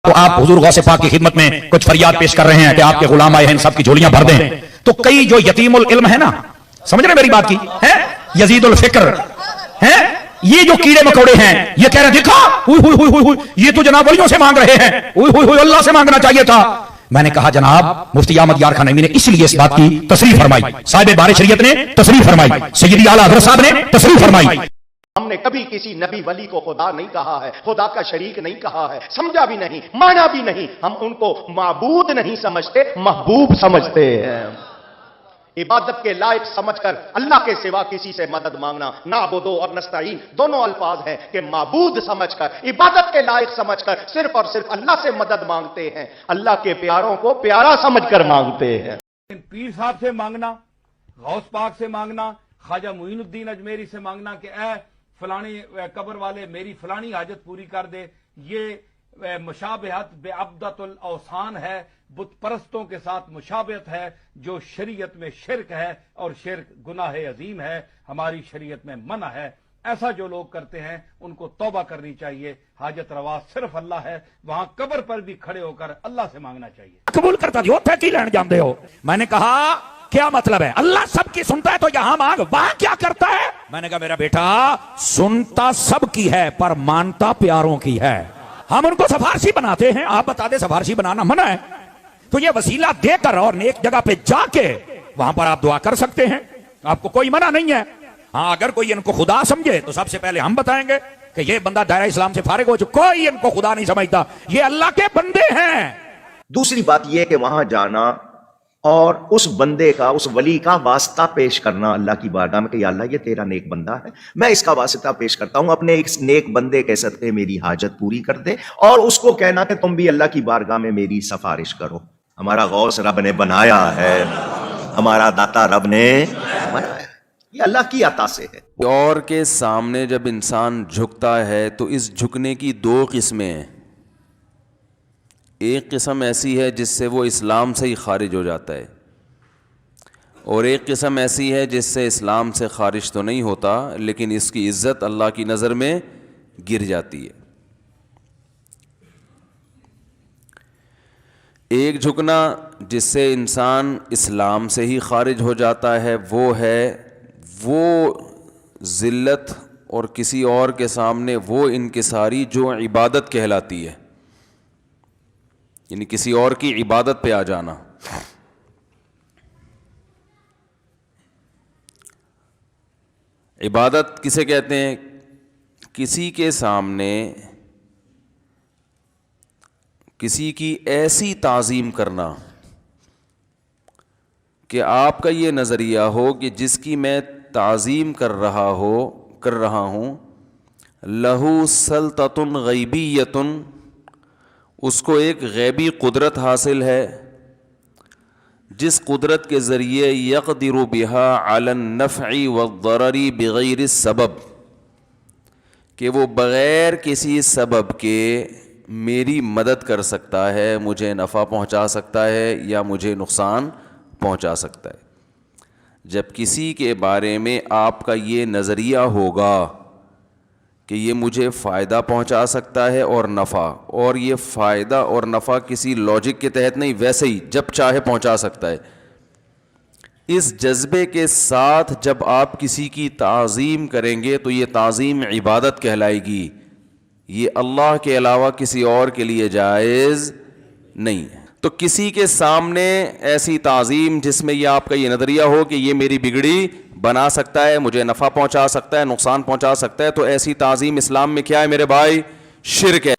تو آپ حضور غوث پاک کی خدمت میں کچھ فریاد پیش کر رہے ہیں کہ آپ کے غلام آئے ہیں، ان سب کی جھولیاں بھر دیں. تو کئی جو یتیم العلم ہے نا، سمجھ رہے میری بات کی ہے، یزید الفکر ہے، یہ جو کیڑے مکوڑے ہیں یہ کہہ رہے ہیں دیکھا یہ تو جناب ولیوں سے مانگ رہے ہیں، اللہ سے مانگنا چاہیے تھا. میں نے کہا جناب مفتی احمد یار خان نعیمی نے اس لیے اس بات کی تصریح فرمائی، صاحب بار شریعت نے تصریح فرمائی، سیدی اعلیٰ حضرت صاحب نے تصریح فرمائی. ہم نے کبھی کسی نبی ولی کو خدا نہیں کہا ہے، خدا کا شریک نہیں کہا ہے، سمجھا بھی نہیں، مانا بھی نہیں. ہم ان کو معبود نہیں سمجھتے، محبوب سمجھتے ہیں. عبادت کے لائق سمجھ کر اللہ کے سوا کسی سے مدد مانگنا، نعبدو اور نستعین دونوں الفاظ ہیں کہ معبود سمجھ کر، عبادت کے لائق سمجھ کر صرف اور صرف اللہ سے مدد مانگتے ہیں، اللہ کے پیاروں کو پیارا سمجھ کر مانگتے ہیں. پیر صاحب سے مانگنا، غوث پاک سے مانگنا، خواجہ معین الدین اجمیری سے مانگنا کہ اے فلانی قبر والے میری فلانی حاجت پوری کر دے، یہ مشابہت بے عبدت الاوثان ہے، بت پرستوں کے ساتھ مشابہت ہے جو شریعت میں شرک ہے، اور شرک گناہ عظیم ہے، ہماری شریعت میں منع ہے. ایسا جو لوگ کرتے ہیں ان کو توبہ کرنی چاہیے. حاجت روا صرف اللہ ہے، وہاں قبر پر بھی کھڑے ہو کر اللہ سے مانگنا چاہیے. قبول کرتا جو پھینکی لین جاندے ہو. میں نے کہا کیا مطلب ہے؟ اللہ سب کی سنتا ہے تو یہاں مانگ، وہاں کیا کرتا ہے؟ میں نے کہا میرا بیٹا سنتا سب کی ہے پر مانتا پیاروں کی ہے. ہم ان کو سفارشی بناتے ہیں، آپ بتا دیں سفارشی بنانا منع ہے تو یہ وسیلہ دے کر اور نیک جگہ پہ جا کے وہاں پر آپ دعا کر سکتے ہیں، آپ کو کوئی منع نہیں ہے. ہاں اگر کوئی ان کو خدا سمجھے تو سب سے پہلے ہم بتائیں گے کہ یہ بندہ دائرہ اسلام سے فارغ ہو چکا، کوئی ان کو خدا نہیں سمجھتا، یہ اللہ کے بندے ہیں. دوسری بات یہ کہ وہاں جانا اور اس بندے کا، اس ولی کا واسطہ پیش کرنا اللہ کی بارگاہ میں کہ یا اللہ یہ تیرا نیک بندہ ہے، میں اس کا واسطہ پیش کرتا ہوں، اپنے ایک نیک بندے کے صدقے میری حاجت پوری کر دے، اور اس کو کہنا کہ تم بھی اللہ کی بارگاہ میں میری سفارش کرو. ہمارا غوث رب نے بنایا ہے، ہمارا داتا رب نے بنایا ہے، یہ اللہ کی عطا سے ہے. اور کے سامنے جب انسان جھکتا ہے تو اس جھکنے کی دو قسمیں ہیں. ایک قسم ایسی ہے جس سے وہ اسلام سے ہی خارج ہو جاتا ہے، اور ایک قسم ایسی ہے جس سے اسلام سے خارج تو نہیں ہوتا لیکن اس کی عزت اللہ کی نظر میں گر جاتی ہے. ایک جھکنا جس سے انسان اسلام سے ہی خارج ہو جاتا ہے وہ ہے وہ ذلت اور کسی اور کے سامنے وہ انکساری جو عبادت کہلاتی ہے، یعنی کسی اور کی عبادت پہ آ جانا. عبادت کسے کہتے ہیں؟ کسی کے سامنے کسی کی ایسی تعظیم کرنا کہ آپ کا یہ نظریہ ہو کہ جس کی میں تعظیم کر رہا ہوں لہو سلطۃ غیبیۃ، اس کو ایک غیبی قدرت حاصل ہے جس قدرت کے ذریعے یقدر بها علی النفع والضرر بغیر السبب، کہ وہ بغیر کسی سبب کے میری مدد کر سکتا ہے، مجھے نفع پہنچا سکتا ہے یا مجھے نقصان پہنچا سکتا ہے. جب کسی کے بارے میں آپ کا یہ نظریہ ہوگا کہ یہ مجھے فائدہ پہنچا سکتا ہے اور نفع، اور یہ فائدہ اور نفع کسی لاجک کے تحت نہیں، ویسے ہی جب چاہے پہنچا سکتا ہے، اس جذبے کے ساتھ جب آپ کسی کی تعظیم کریں گے تو یہ تعظیم عبادت کہلائے گی. یہ اللہ کے علاوہ کسی اور کے لیے جائز نہیں ہے. تو کسی کے سامنے ایسی تعظیم جس میں یہ آپ کا یہ نظریہ ہو کہ یہ میری بگڑی بنا سکتا ہے، مجھے نفع پہنچا سکتا ہے، نقصان پہنچا سکتا ہے، تو ایسی تعظیم اسلام میں کیا ہے میرے بھائی؟ شرک ہے.